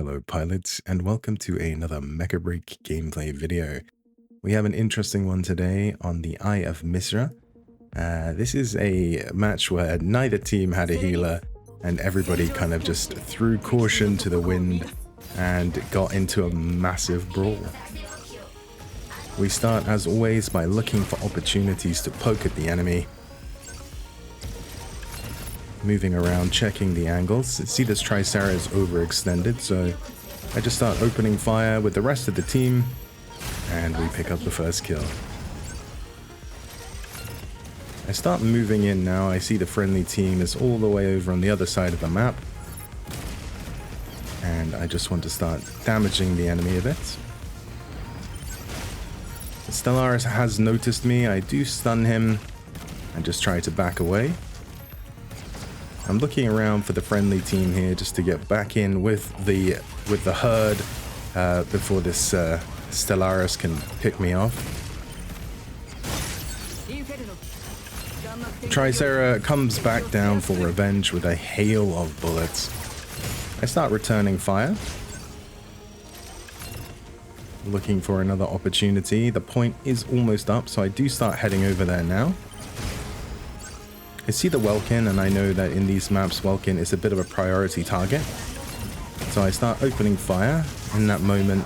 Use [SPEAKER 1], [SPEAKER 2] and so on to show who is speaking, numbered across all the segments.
[SPEAKER 1] Hello pilots, and welcome to another Mecha BREAK gameplay video. We have an interesting one today on the Eye of Misra. This is a match where neither team had a healer, and everybody kind of just threw caution to the wind and got into a massive brawl. We start as always by looking for opportunities to poke at the enemy. Moving around, checking the angles. See, this Tricera is overextended, so I just start opening fire with the rest of the team, and we pick up the first kill. I start moving in now. I see the friendly team is all the way over on the other side of the map, and I just want to start damaging the enemy a bit. Stellaris has noticed me. I do stun him and just try to back away. I'm looking around for the friendly team here just to get back in with the herd before this Stellaris can pick me off. Tricera comes back down for revenge with a hail of bullets. I start returning fire. Looking for another opportunity. The point is almost up, so I do start heading over there now. I see the Welkin, and I know that in these maps, Welkin is a bit of a priority target. So I start opening fire. In that moment,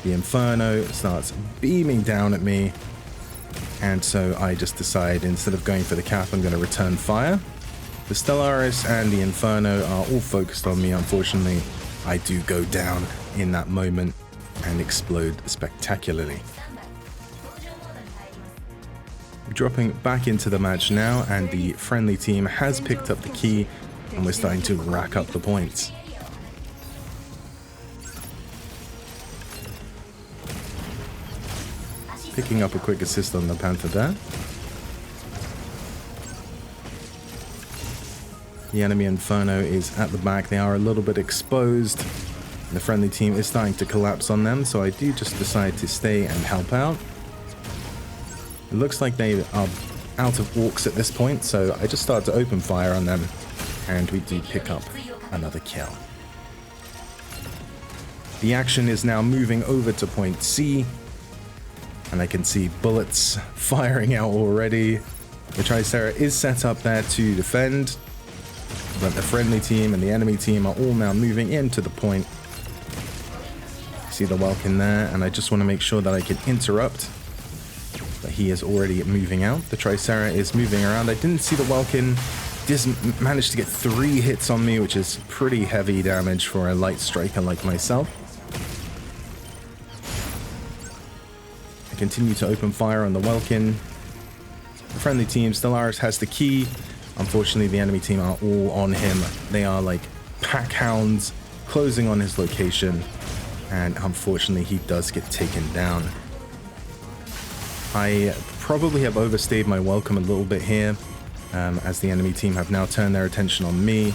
[SPEAKER 1] the Inferno starts beaming down at me. And so I just decide, instead of going for the cap, I'm going to return fire. The Stellaris and the Inferno are all focused on me. Unfortunately, I do go down in that moment and explode spectacularly. Dropping back into the match now, and the friendly team has picked up the key, and we're starting to rack up the points. Picking up a quick assist on the Panther there. The enemy Inferno is at the back. They are a little bit exposed. The friendly team is starting to collapse on them, so I do just decide to stay and help out. It looks like they are out of orcs at this point, so I just start to open fire on them, and we do pick up another kill. The action is now moving over to point C, and I can see bullets firing out already. The Tricera is set up there to defend, but the friendly team and the enemy team are all now moving into the point. See the Welkin there, and I just want to make sure that I can interrupt. But he is already moving out. The Tricera is moving around. I didn't see the Welkin. Just managed to get 3 hits on me, which is pretty heavy damage for a light striker like myself. I continue to open fire on the Welkin. The friendly team, Stellaris, has the key. Unfortunately, the enemy team are all on him. They are like pack hounds closing on his location. And unfortunately, he does get taken down. I probably have overstayed my welcome a little bit here, as the enemy team have now turned their attention on me,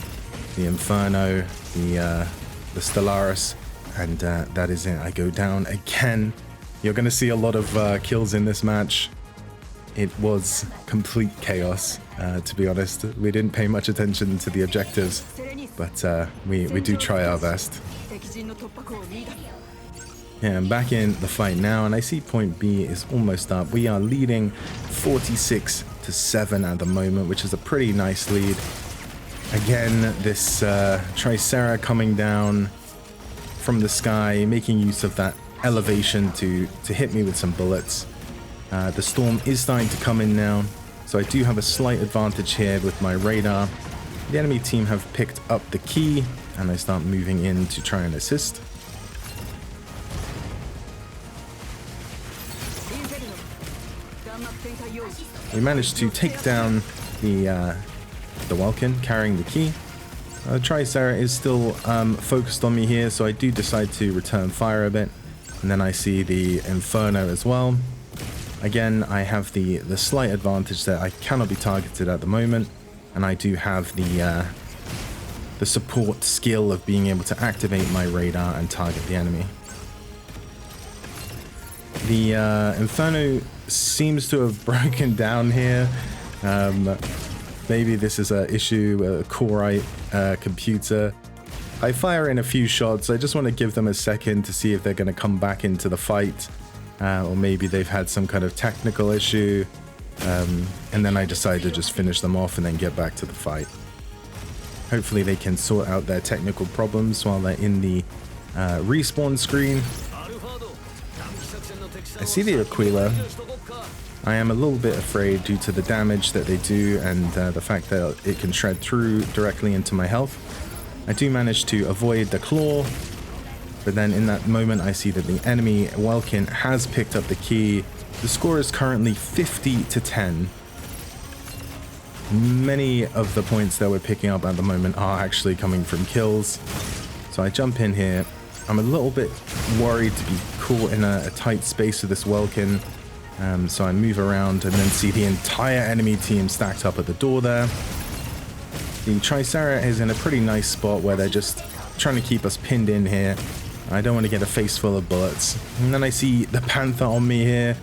[SPEAKER 1] the Inferno, the Stellaris, and that is it. I go down again. You're going to see a lot of kills in this match. It was complete chaos, to be honest. We didn't pay much attention to the objectives, but we do try our best. Yeah, I'm back in the fight now, and I see point B is almost up. We are leading 46-7 at the moment, which is a pretty nice lead. Again, this Tricera coming down from the sky, making use of that elevation to hit me with some bullets. The storm is starting to come in now, so I do have a slight advantage here with my radar. The enemy team have picked up the key, and I start moving in to try and assist. We managed to take down the Welkin carrying the key. Tricera is still focused on me here, so I do decide to return fire a bit. And then I see the Inferno as well. Again, I have the slight advantage that I cannot be targeted at the moment, and I do have the support skill of being able to activate my radar and target the enemy. The Inferno seems to have broken down here. Maybe this is an issue, a Core i computer. I fire in a few shots. I just want to give them a second to see if they're going to come back into the fight. Or maybe they've had some kind of technical issue. And then I decide to just finish them off and then get back to the fight. Hopefully they can sort out their technical problems while they're in the respawn screen. I see the Aquila. I am a little bit afraid due to the damage that they do and the fact that it can shred through directly into my health. I do manage to avoid the claw, but then in that moment I see that the enemy Welkin has picked up the key. The score is currently 50-10. Many of the points that we're picking up at the moment are actually coming from kills. So I jump in here. I'm a little bit worried to be caught in a tight space with this Welkin. So I move around and then see the entire enemy team stacked up at the door there. The Tricera is in a pretty nice spot where they're just trying to keep us pinned in here. I don't want to get a face full of bullets. And then I see the Panther on me here.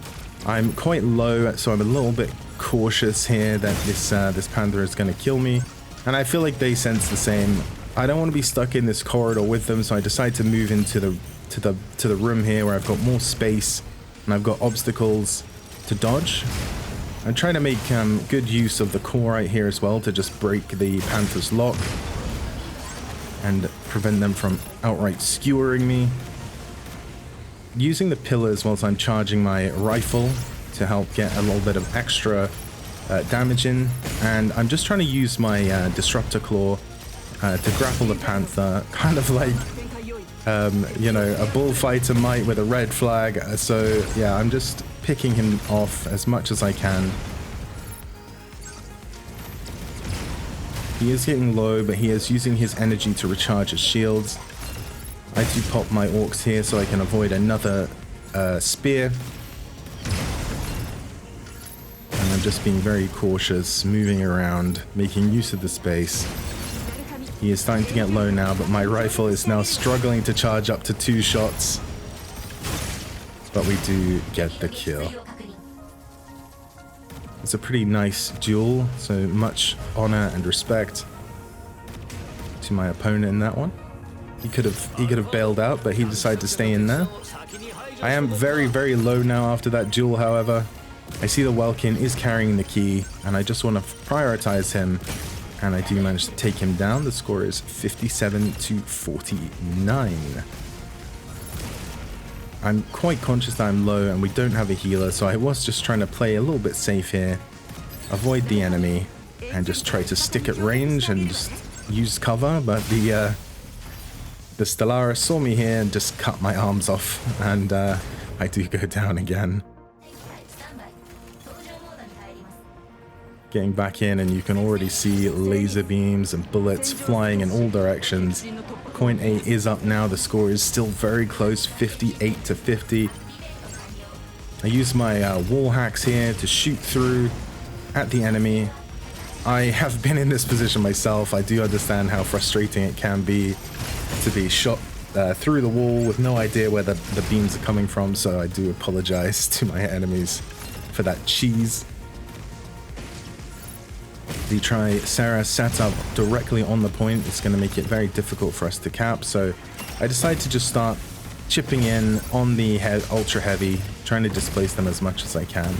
[SPEAKER 1] I'm quite low, so I'm a little bit cautious here that this Panther is going to kill me. And I feel like they sense the same. I don't want to be stuck in this corridor with them, so I decide to move into the room here where I've got more space and I've got obstacles to dodge. I'm trying to make good use of the core right here as well to just break the Panther's lock and prevent them from outright skewering me. Using the pillars whilst I'm charging my rifle to help get a little bit of extra damage in, and I'm just trying to use my disruptor claw to grapple the Panther, kind of like you know, a bullfighter might with a red flag. So yeah, I'm just picking him off as much as I can. He is getting low, but he is using his energy to recharge his shields. I do pop my orcs here so I can avoid another spear. And I'm just being very cautious, moving around, making use of the space. He is starting to get low now, but my rifle is now struggling to charge up to 2 shots. But we do get the kill. It's a pretty nice duel, so much honor and respect to my opponent in that one. He could have bailed out, but he decided to stay in there. I am very, very low now after that duel, however. I see the Welkin is carrying the key, and I just want to prioritize him, and I do manage to take him down. The score is 57-49. I'm quite conscious that I'm low and we don't have a healer, so I was just trying to play a little bit safe here, avoid the enemy, and just try to stick at range and just use cover. But the Stellaris saw me here and just cut my arms off, and I do go down again. Getting back in, and you can already see laser beams and bullets flying in all directions. Point A is up now. The score is still very close, 58-50. I use my wall hacks here to shoot through at the enemy. I have been in this position myself. I do understand how frustrating it can be to be shot through the wall with no idea where the beams are coming from, so I do apologize to my enemies for that cheese. The Tricera set up directly on the point. It's going to make it very difficult for us to cap, so I decide to just start chipping in on the ultra heavy, trying to displace them as much as I can.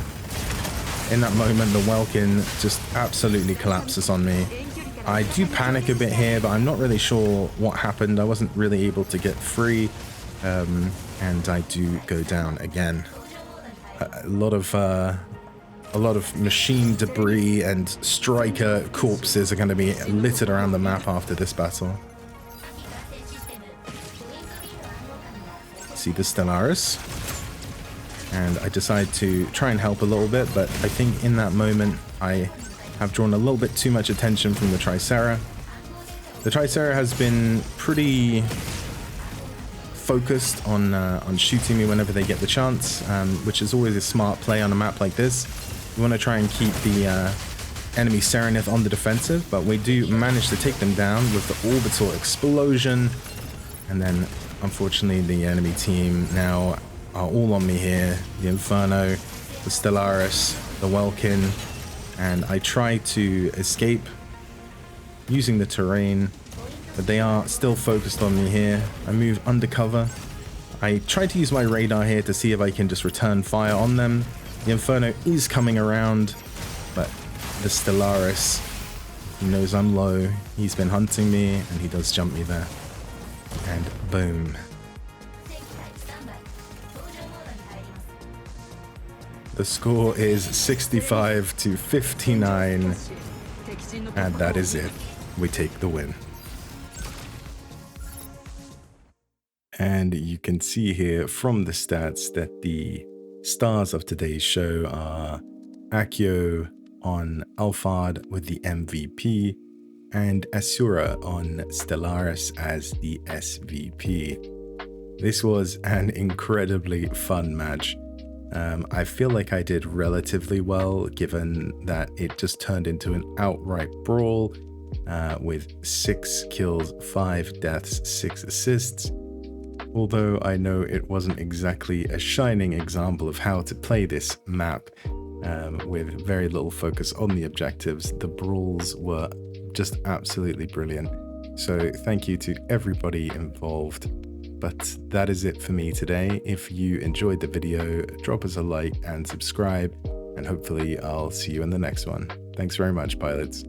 [SPEAKER 1] In that moment, the Welkin just absolutely collapses on me. I do panic a bit here, but I'm not really sure what happened. I wasn't really able to get free, and I do go down again. A lot of machine debris and striker corpses are going to be littered around the map after this battle. See the Stellaris, and I decide to try and help a little bit, but I think in that moment I have drawn a little bit too much attention from the Tricera. The Tricera has been pretty focused on shooting me whenever they get the chance, which is always a smart play on a map like this. We want to try and keep the enemy Serenith on the defensive, but we do manage to take them down with the orbital explosion. And then, unfortunately, the enemy team now are all on me here. The Inferno, the Stellaris, the Welkin, and I try to escape using the terrain. but they are still focused on me here. I move undercover. I try to use my radar here to see if I can just return fire on them. The Inferno is coming around, but the Stellaris, he knows I'm low. He's been hunting me, and he does jump me there. And boom. The score is 65 to 59, and that is it. We take the win. And you can see here from the stats that the stars of today's show are Accio on Alphard with the MVP and Asura on Stellaris as the SVP. This was an incredibly fun match. I feel like I did relatively well, given that it just turned into an outright brawl with 6 kills, 5 deaths, 6 assists. Although I know it wasn't exactly a shining example of how to play this map, with very little focus on the objectives, the brawls were just absolutely brilliant. So thank you to everybody involved. But that is it for me today. If you enjoyed the video, drop us a like and subscribe, and hopefully I'll see you in the next one. Thanks very much, pilots.